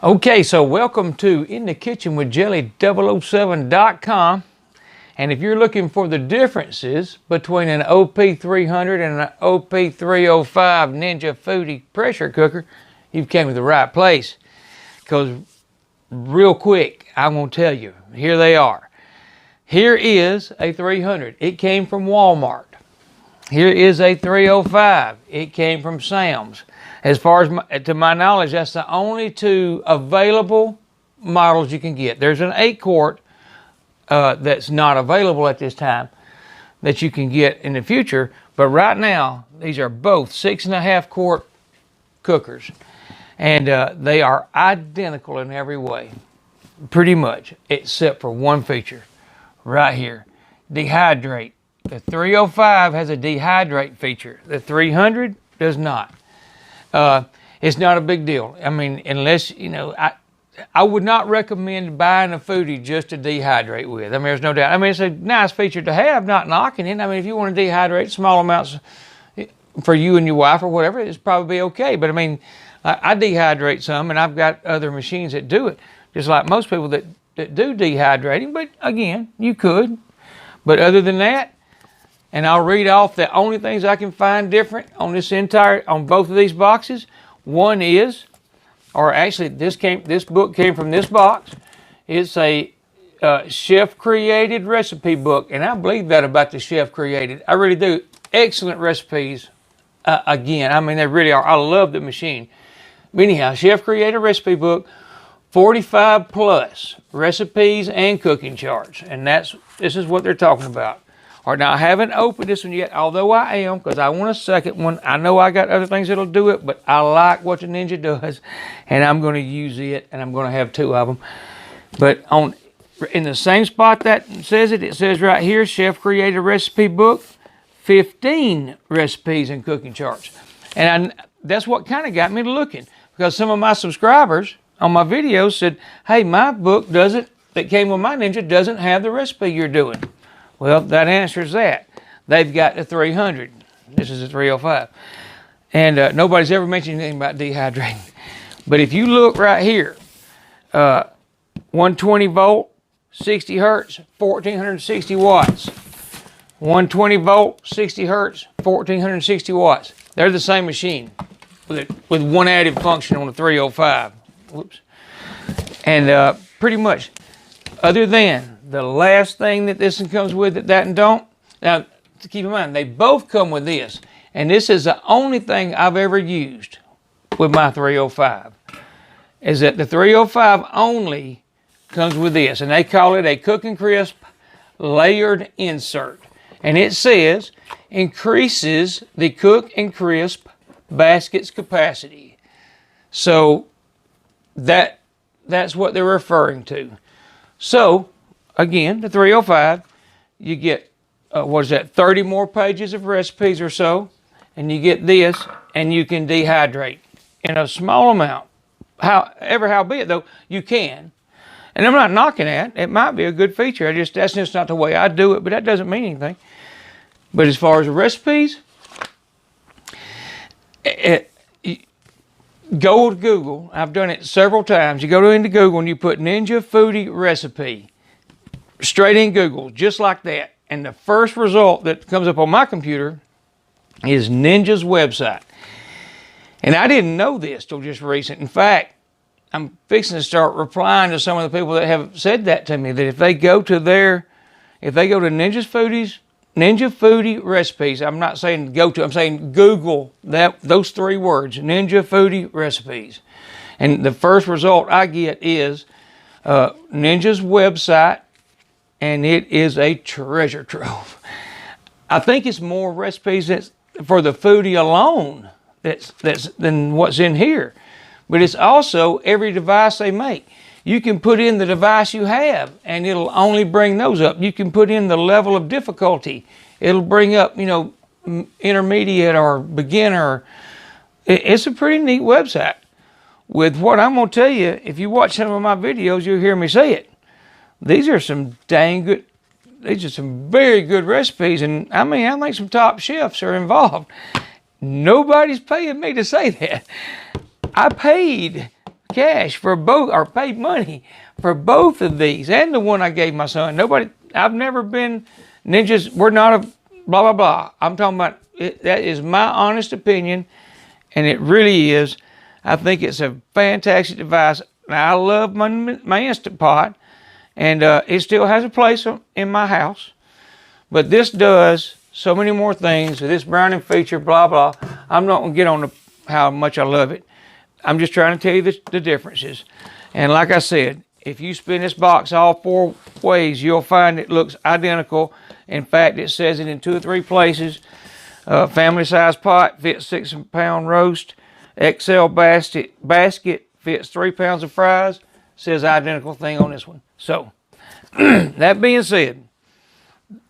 Okay, so welcome to In the Kitchen with Jelly 007.com. And if you're looking for the differences between an OP300 and an OP305 Ninja Foodi pressure cooker, you've came to the right place. Because real quick, I'm going to tell you, here they are. Here is a 300. It came from Walmart. Here is a 305. It came from Sam's. As far as to my knowledge, that's the only two available models you can get. There's an 8-quart that's not available at this time that you can get in the future. But right now, these are both 6.5-quart cookers. And they are identical in every way, pretty much, except for one feature right here, dehydrate. The 305 has a dehydrate feature. The 300 does not. It's not a big deal. I mean, unless, you know, I would not recommend buying a Foodi just to dehydrate with. I mean, there's no doubt. I mean, it's a nice feature to have, not knocking it. I mean, if you want to dehydrate small amounts for you and your wife or whatever, it's probably okay. But I mean, I dehydrate some, and I've got other machines that do it, just like most people that do dehydrating. But again, you could. But other than that, and I'll read off the only things I can find different on on both of these boxes. One is, or actually this book came from this box. It's a chef-created recipe book, and I believe that about the chef-created. I really do. Excellent recipes. Again, I mean, they really are. I love the machine. But anyhow, chef-created recipe book, 45 plus recipes and cooking charts, and this is what they're talking about. All right, now I haven't opened this one yet, although I am, because I want a second one. I know I got other things that'll do it, but I like what the Ninja does, and I'm going to use it, and I'm going to have two of them. But in the same spot that says it says right here, Chef Created Recipe Book, 15 recipes and cooking charts. And that's what kind of got me looking, because some of my subscribers on my videos said, hey, my book that came with my Ninja doesn't have the recipe you're doing. Well, that answers that. They've got the 300. This is a 305. And nobody's ever mentioned anything about dehydrating. But if you look right here, 120 volt, 60 hertz, 1460 watts. 120 volt, 60 hertz, 1460 watts. They're the same machine with one added function on the 305. Whoops. And pretty much, other than the last thing that this one comes with that and don't. Now, to keep in mind, they both come with this. And this is the only thing I've ever used with my 305. Is that the 305 only comes with this. And they call it a Cook and Crisp layered insert. And it says, increases the Cook and Crisp basket's capacity. So, that's what they're referring to. So, again, the 305, you get, 30 more pages of recipes or so, and you get this, and you can dehydrate in a small amount. Howbeit, though, you can. And I'm not knocking that. It might be a good feature. That's just not the way I do it, but that doesn't mean anything. But as far as the recipes, go to Google. I've done it several times. You go into Google and you put Ninja Foodi recipe. Straight in Google, just like that. And the first result that comes up on my computer is Ninja's website. And I didn't know this till just recent. In fact, I'm fixing to start replying to some of the people that have said that to me, that if they go to Ninja Foodi recipes, I'm not saying go to, I'm saying Google those three words, Ninja Foodi recipes. And the first result I get is Ninja's website, and it is a treasure trove. I think it's more recipes for the Foodi alone than what's in here. But it's also every device they make. You can put in the device you have, and it'll only bring those up. You can put in the level of difficulty. It'll bring up, intermediate or beginner. It's a pretty neat website. With what I'm going to tell you, if you watch some of my videos, you'll hear me say it. These are some very good recipes, and I think some top chefs are involved. Nobody's paying me to say that. I paid cash for both, or paid money for both of these, and the one I gave my son. I've never been ninjas. We're not a blah blah blah. I'm talking about it. That is my honest opinion, and it really is. I think it's a fantastic device. Now, I love my Instant Pot, and it still has a place in my house. But this does so many more things. So this browning feature, blah blah. I'm not gonna get on how much I love it. I'm just trying to tell you the differences. And like I said, if you spin this box all 4 ways, you'll find it looks identical. In fact, it says it in 2 or 3 places. Family size pot fits 6-pound roast. XL basket fits 3 pounds of fries. Says identical thing on this one. So, that being said,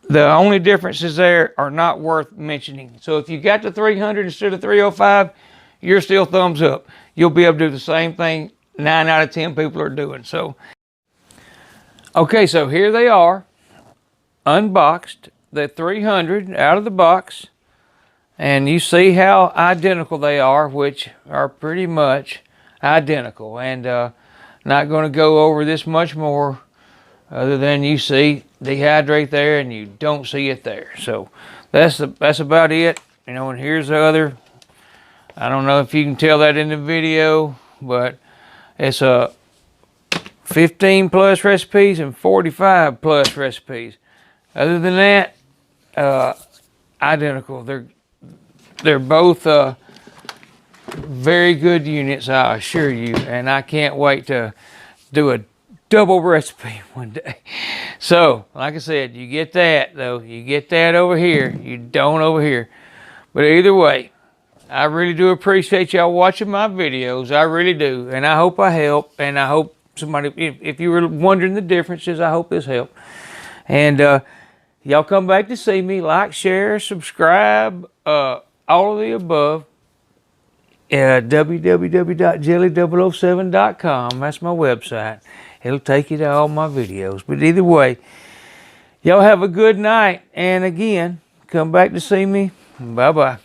the only differences there are not worth mentioning. So if you got the 300 instead of 305, you're still thumbs up. You'll be able to do the same thing 9 out of 10 people are doing. So, okay, so here they are, unboxed, the 300 out of the box. And you see how identical they are, which are pretty much identical. And not going to go over this much more, other than you see Dehydrate there and you don't see it there. So that's about it. You know, and here's the other. I don't know if you can tell that in the video, but it's a 15 plus recipes and 45 plus recipes. Other than that, identical. They're both very good units, I assure you, and I can't wait to do a double recipe one day. So, like I said, you get that though. You get that over here. You don't over here. But either way, I really do appreciate y'all watching my videos. I really do. And I hope I help. And I hope somebody, if you were wondering the differences, I hope this helped. And y'all come back to see me. Like, share, subscribe, all of the above. www.jelly007.com. That's my website. It'll take you to all my videos. But either way, y'all have a good night. And again, come back to see me. Bye-bye.